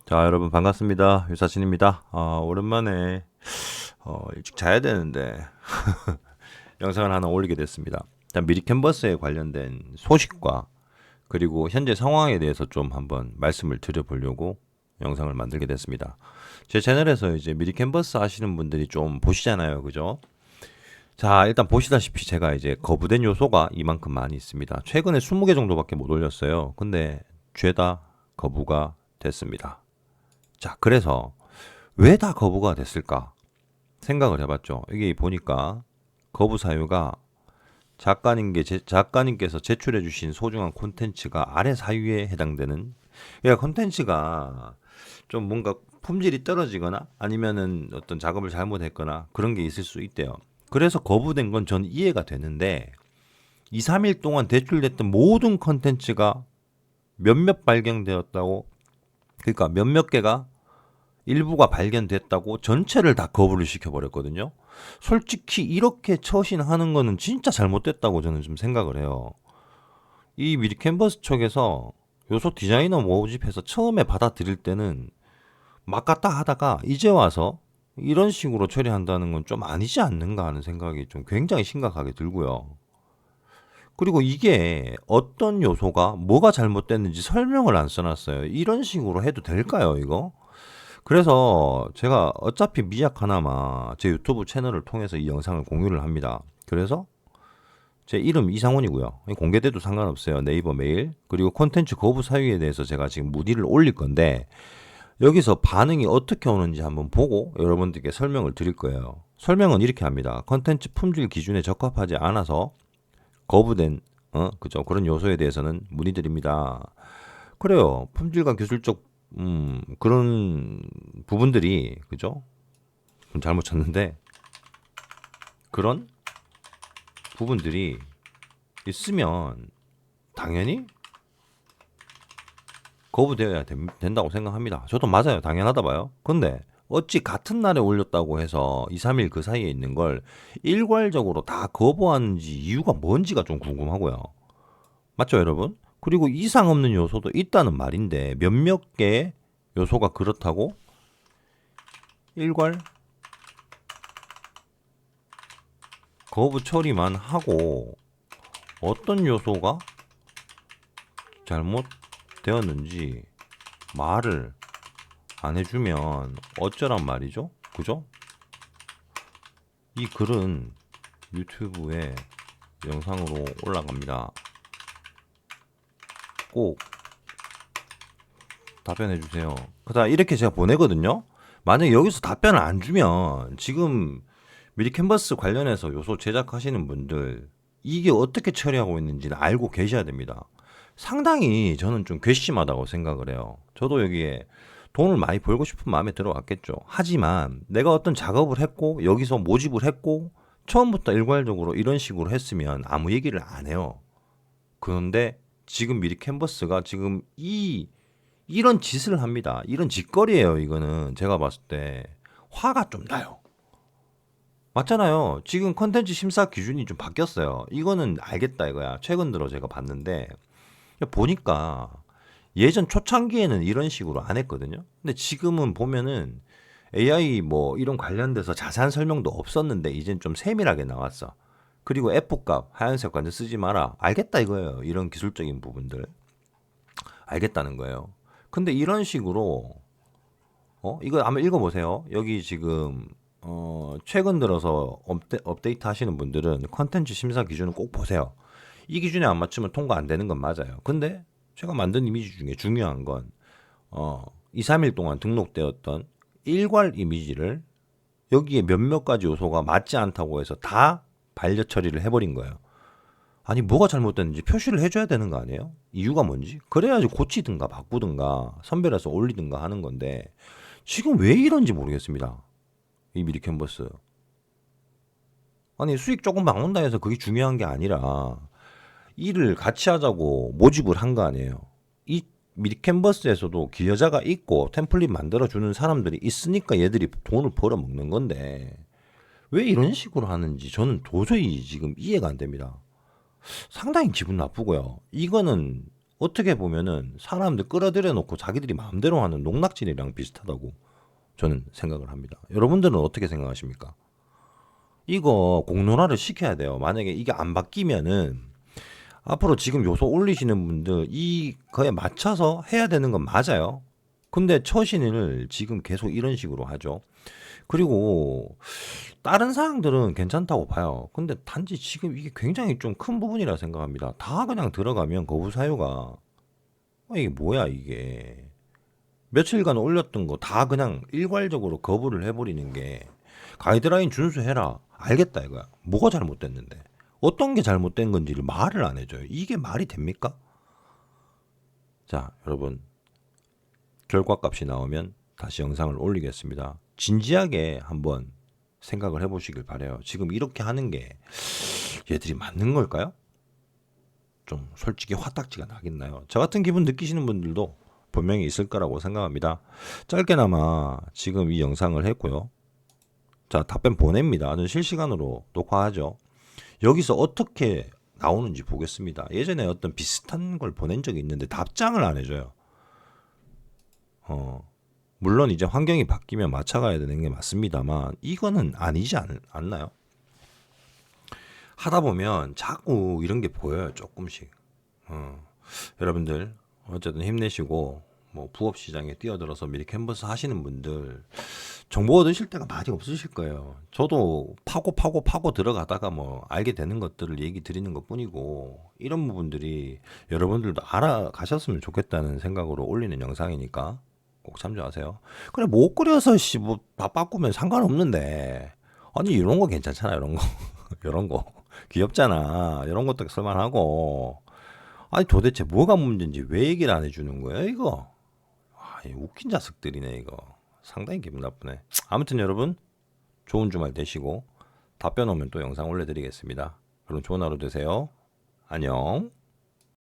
자, 여러분 반갑습니다. 유사신입니다. 오랜만에 일찍 자야 되는데 영상을 하나 올리게 됐습니다. 일단 미리 캔버스에 관련된 소식과 그리고 현재 상황에 대해서 좀 한번 말씀을 드려보려고 영상을 만들게 됐습니다. 제 채널에서 이제 미리 캔버스 하시는 분들이 좀 보시잖아요, 그죠? 자, 일단 보시다시피 제가 이제 거부된 요소가 이만큼 많이 있습니다. 최근에 20개 정도밖에 못 올렸어요. 근데 죄다 거부가 됐습니다. 자, 그래서 왜 다 거부가 됐을까 생각을 해봤죠. 이게 보니까 거부 사유가 작가님께서 제출해주신 소중한 콘텐츠가 아래 사유에 해당되는, 그러니까 콘텐츠가 좀 뭔가 품질이 떨어지거나 아니면은 어떤 작업을 잘못했거나 그런 게 있을 수 있대요. 그래서 거부된 건 전 이해가 되는데 2, 3일 동안 제출됐던 모든 콘텐츠가 몇몇 발견되었다고, 그러니까 몇몇 개가 일부가 발견됐다고 전체를 다 거부를 시켜버렸거든요. 솔직히 이렇게 처신하는 거는 진짜 잘못됐다고 저는 좀 생각을 해요. 이 미리 캔버스 쪽에서 요소 디자이너 모집해서 처음에 받아들일 때는 막 갔다 하다가 이제 와서 이런 식으로 처리한다는 건 좀 아니지 않는가 하는 생각이 좀 굉장히 심각하게 들고요. 그리고 이게 어떤 요소가 뭐가 잘못됐는지 설명을 안 써놨어요. 이런 식으로 해도 될까요, 이거? 그래서 제가 어차피 미약 하나마 제 유튜브 채널을 통해서 이 영상을 공유를 합니다. 그래서 제 이름 이상훈이고요. 공개돼도 상관없어요. 네이버 메일. 그리고 콘텐츠 거부 사유에 대해서 제가 지금 문의를 올릴 건데 여기서 반응이 어떻게 오는지 한번 보고 여러분들께 설명을 드릴 거예요. 설명은 이렇게 합니다. 콘텐츠 품질 기준에 적합하지 않아서 거부된 그죠? 그런 요소에 대해서는 문의드립니다. 그래요. 품질과 기술적 그런 부분들이 그죠? 좀 잘못 쳤는데 그런 부분들이 있으면 당연히 거부되어야 된다고 생각합니다. 저도 맞아요. 당연하다 봐요. 근데 어찌 같은 날에 올렸다고 해서 2, 3일 그 사이에 있는 걸 일괄적으로 다 거부하는지 이유가 뭔지가 좀 궁금하고요. 맞죠, 여러분? 그리고 이상 없는 요소도 있다는 말인데 몇몇 개의 요소가 그렇다고 일괄 거부 처리만 하고 어떤 요소가 잘못되었는지 말을 안 해주면 어쩌란 말이죠? 그죠? 이 글은 유튜브에 영상으로 올라갑니다. 꼭 답변해 주세요. 그다 이렇게 제가 보내거든요. 만약에 여기서 답변을 안 주면 지금 미리 캔버스 관련해서 요소 제작하시는 분들 이게 어떻게 처리하고 있는지는 알고 계셔야 됩니다. 상당히 저는 좀 괘씸하다고 생각을 해요. 저도 여기에 돈을 많이 벌고 싶은 마음에 들어왔겠죠. 하지만 내가 어떤 작업을 했고 여기서 모집을 했고 처음부터 일괄적으로 이런 식으로 했으면 아무 얘기를 안 해요. 그런데 지금 미리 캔버스가 지금 이런 짓을 합니다. 이런 짓거리예요. 이거는 제가 봤을 때 화가 좀 나요. 맞잖아요. 지금 컨텐츠 심사 기준이 좀 바뀌었어요. 이거는 알겠다 이거야. 최근 들어 제가 봤는데 보니까 예전 초창기에는 이런 식으로 안 했거든요. 근데 지금은 보면은 AI 뭐 이런 관련돼서 자세한 설명도 없었는데 이젠 좀 세밀하게 나왔어. 그리고 F값 하얀색 완전 쓰지 마라. 알겠다 이거예요. 이런 기술적인 부분들 알겠다는 거예요. 근데 이런 식으로 이거 한번 읽어보세요. 여기 지금 최근 들어서 업데이트 하시는 분들은 컨텐츠 심사 기준을 꼭 보세요. 이 기준에 안 맞추면 통과 안 되는 건 맞아요. 근데 제가 만든 이미지 중에 중요한 건 2, 3일 동안 등록되었던 일괄 이미지를 여기에 몇몇 가지 요소가 맞지 않다고 해서 다 반려 처리를 해버린 거예요. 아니 뭐가 잘못됐는지 표시를 해줘야 되는 거 아니에요? 이유가 뭔지? 그래야지 고치든가 바꾸든가 선별해서 올리든가 하는 건데 지금 왜 이런지 모르겠습니다. 이 미리 캔버스. 아니 수익 조금 막는다 해서 그게 중요한 게 아니라 일을 같이 하자고 모집을 한 거 아니에요. 이 미리 캔버스에서도 기여자가 있고 템플릿 만들어주는 사람들이 있으니까 얘들이 돈을 벌어먹는 건데 왜 이런 식으로 하는지 저는 도저히 지금 이해가 안 됩니다. 상당히 기분 나쁘고요. 이거는 어떻게 보면은 사람들 끌어들여 놓고 자기들이 마음대로 하는 농락질이랑 비슷하다고 저는 생각을 합니다. 여러분들은 어떻게 생각하십니까? 이거 공론화를 시켜야 돼요. 만약에 이게 안 바뀌면은 앞으로 지금 요소 올리시는 분들 이거에 맞춰서 해야 되는 건 맞아요. 근데 처신을 지금 계속 이런 식으로 하죠. 그리고 다른 사항들은 괜찮다고 봐요. 근데 단지 지금 이게 굉장히 좀 큰 부분이라 생각합니다. 다 그냥 들어가면 거부 사유가 이게 뭐야 이게. 며칠간 올렸던 거 다 그냥 일괄적으로 거부를 해버리는 게 가이드라인 준수해라. 알겠다 이거야. 뭐가 잘못됐는데. 어떤 게 잘못된 건지를 말을 안 해줘요. 이게 말이 됩니까? 자, 여러분. 결과값이 나오면 다시 영상을 올리겠습니다. 진지하게 한번 생각을 해보시길 바래요. 지금 이렇게 하는 게 얘들이 맞는 걸까요? 좀 솔직히 화딱지가 나겠나요? 저 같은 기분 느끼시는 분들도 분명히 있을 거라고 생각합니다. 짧게나마 지금 이 영상을 했고요. 자, 답변 보냅니다. 저는 실시간으로 녹화하죠. 여기서 어떻게 나오는지 보겠습니다. 예전에 어떤 비슷한 걸 보낸 적이 있는데 답장을 안 해줘요. 물론 이제 환경이 바뀌면 맞춰가야 되는 게 맞습니다만 이거는 아니지 않나요? 하다 보면 자꾸 이런 게 보여요. 조금씩. 여러분들 어쨌든 힘내시고 뭐 부업 시장에 뛰어들어서 미리 캔버스 하시는 분들 정보 얻으실 때가 많이 없으실 거예요. 저도 파고 들어가다가 뭐 알게 되는 것들을 얘기 드리는 것 뿐이고 이런 부분들이 여러분들도 알아가셨으면 좋겠다는 생각으로 올리는 영상이니까 꼭 참조하세요. 그래 못 그려서 뭐다 바꾸면 상관없는데 아니 이런 거 괜찮잖아 이런 거 이런 거 귀엽잖아 이런 것도 쓸만하고 아니 도대체 뭐가 문제인지 왜 얘기를 안 해주는 거야 이거. 이 웃긴 자식들이네 이거. 상당히 기분 나쁘네. 아무튼 여러분 좋은 주말 되시고 답변 오면 또 영상 올려드리겠습니다. 여러분 좋은 하루 되세요. 안녕.